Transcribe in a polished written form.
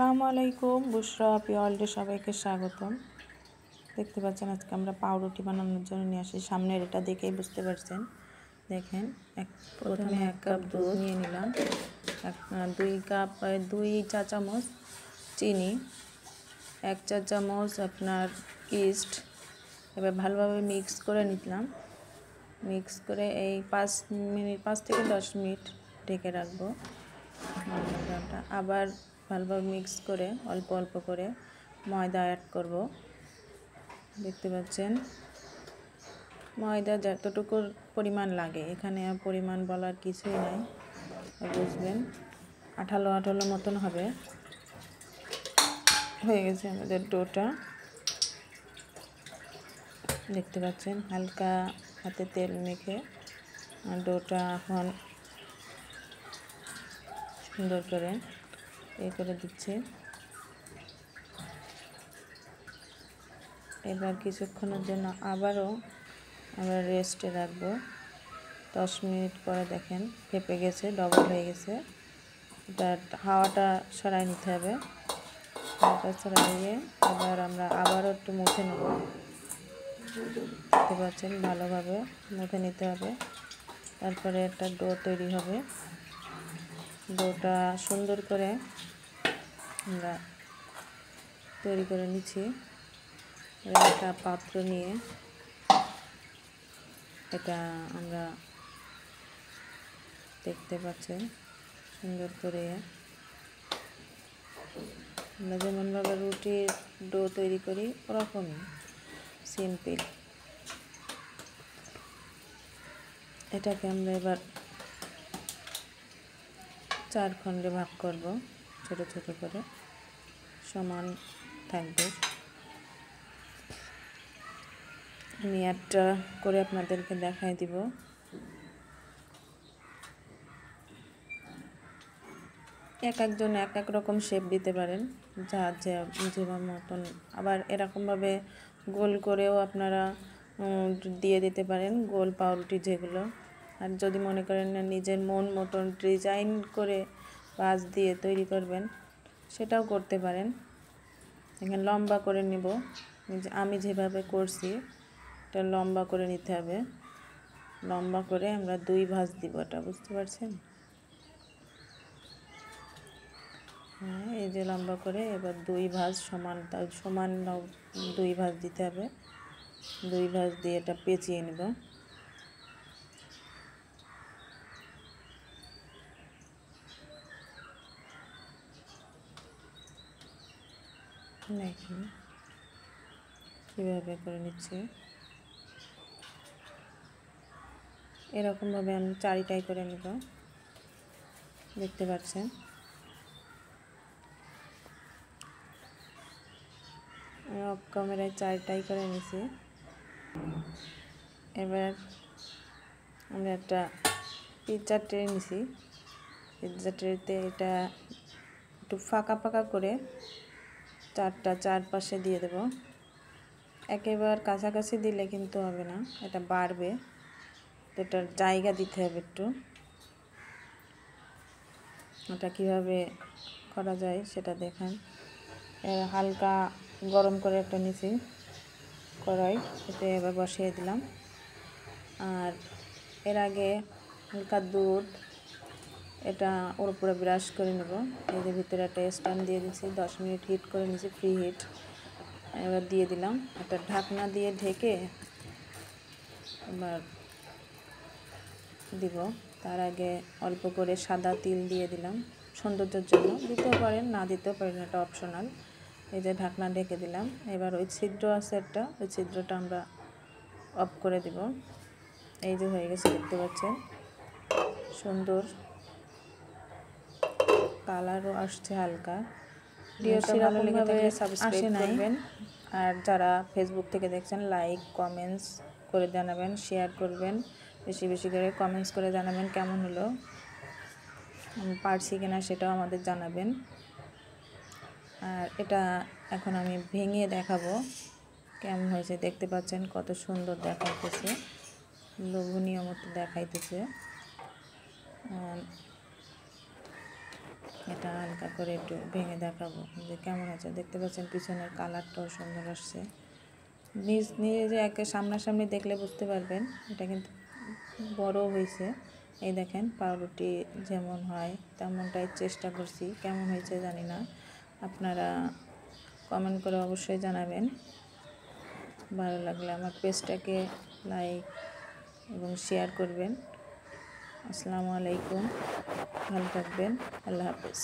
আসসালামু আলাইকুম বুশরা পিওয়ার্ল্ডে সবাইকে স্বাগতম। দেখতে পাচ্ছেন আজকে আমরা পাউরুটি বানানোর জন্য নিয়ে আসি। সামনের এটা দেখেই বুঝতে পারছেন। দেখেন প্রথমে 1 কাপ দুধ নিয়ে নিলাম, 2 চা চামচ চিনি, 1 চা চামচ আপনার ইস্ট। এবার ভালোভাবে মিক্স করে নিলাম। মিক্স করে এই 5 থেকে 10 মিনিট ঢেকে রাখবো। আবার ভালোভাবে মিক্স করে অল্প অল্প করে ময়দা অ্যাড করব। দেখতে পাচ্ছেন ময়দা যতটুকু পরিমাণ লাগে, এখানে পরিমাণ বলার কিছুই নাই, বুঝবেন। আঠালো আঠালো মতন হবে। হয়ে গেছে আমাদের ডোটা। দেখতে পাচ্ছেন হালকা হাতে তেল মেখে ডোটা এখন সুন্দর করে করে দিচ্ছি। এবার কিছুক্ষণের জন্য আবার রেস্টে রাখবো। 10 মিনিট পরে দেখেন ফেপে গেছে, ডবল হয়ে গেছে। এটা হাওয়াটা সরাই নিতে হবে। হাওয়াটা সরাইয়ে এবার আমরা আবারও একটু মুছে নেব। দেখতে পাচ্ছেন ভালোভাবে মুছে নিতে হবে। তারপরে একটা ডো তৈরি হবে। ডোটা সুন্দর করে আমরা তৈরি করে নিচ্ছি। একটা পাত্র নিয়ে এটা আমরা দেখতে পাচ্ছেন সুন্দর করে আমরা যেমনভাবে রুটির ডো তৈরি করি ওরকমই সিম্পল। এটাকে আমরা এবার 4 খণ্ডে ভাগ করব, ছোট ছোট করে সমান থাকবে। আমি একটা করে আপনাদেরকে দেখাই দিব। একজন এক এক রকম শেপ দিতে পারেন, যার যে মতন। আবার এরকমভাবে গোল করেও আপনারা দিয়ে দিতে পারেন, গোল পাউরুটি যেগুলো। আর যদি মনে করেন না নিজের মন মতন ডিজাইন করে পাঁচ দিয়ে তৈরি করবেন, সেটাও করতে পারেন। এখানে লম্বা করে নেব, আমি যেভাবে করছি এটা লম্বা করে নিতে হবে। লম্বা করে আমরা 2 ভাঁজ দিব, এটা বুঝতে পারছেন? হ্যাঁ, এই যে লম্বা করে এবার 2 ভাঁজ সমান 2 ভাঁজ দিতে হবে। 2 ভাঁজ দিয়ে এটা পেঁচিয়ে নেব। দেখুন কীভাবে করে নিচ্ছে। এরকমভাবে আমি 4টাই করে নেব। দেখতে পাচ্ছেন অফ ক্যামেরায় 4টাই করে নিছি। এবার আমরা একটা পিৎজা ট্রে নিছি। পিৎজা ট্রেতে এটা একটু ফাঁকা ফাঁকা করে 4টা চারপাশে দিয়ে দেব। একেবারে কাছাকাছি দিলে কিন্তু হবে না, এটা বাড়বে, তো এটার জায়গা দিতে হবে একটু। ওটা কীভাবে করা যায় সেটা দেখান। হালকা গরম করে একটা নিচে কড়াই, এতে এবার বসিয়ে দিলাম। আর এর আগে হালকা দুধ এটা ওর উপরে ব্রাশ করে নেব। এই যে ভিতরে একটা স্ট্যান্ড দিয়ে দিচ্ছি, 10 মিনিট হিট করে নিয়েছি, ফ্রি হিট। এবার দিয়ে দিলাম, একটা ঢাকনা দিয়ে ঢেকে এবার দিব। তার আগে অল্প করে সাদা তিল দিয়ে দিলাম, সৌন্দর্যের জন্য। দিতেও পারেন, না দিতেও পারেন, এটা অপশনাল। এই যে ঢাকনা ঢেকে দিলাম। এবার ওই ছিদ্র আছে একটা, ওই ছিদ্রটা আমরা অফ করে দিব। এই যে হয়ে গেছে, দেখতে পাচ্ছেন সুন্দর কালারও আসছে হালকা। ভিডিওটা ভালো লেগে থাকলে সাবস্ক্রাইব করবেন। আর যারা ফেসবুক থেকে দেখছেন লাইক কমেন্টস করে জানাবেন, শেয়ার করবেন, বেশি বেশি করে কমেন্টস করে জানাবেন কেমন হলো, পারছি কিনা সেটাও আমাদের জানাবেন। আর এটা এখন আমি ভেঙে দেখাবো কেমন হয়েছে। দেখতে পাচ্ছেন কত সুন্দর দেখাইতেছে, লোভনীয় মতো দেখাইতেছে। এটা হালকা করে একটু ভেঙে দেখাবো যে কেমন হয়েছে। দেখতে পাচ্ছেন পিছনের কালারটাও সুন্দর আসছে। নিজে যে একে সামনাসামনি দেখলে বুঝতে পারবেন এটা কিন্তু বড় হয়েছে। এই দেখেন পাউরুটি যেমন হয় তেমনটাই চেষ্টা করছি, কেমন হয়েছে জানি না। আপনারা কমেন্ট করে অবশ্যই জানাবেন। ভালো লাগলে আমার পেজটাকে লাইক এবং শেয়ার করবেন। আসসালামু আলাইকুম, ভালো থাকবেন, আল্লাহ হাফেজ।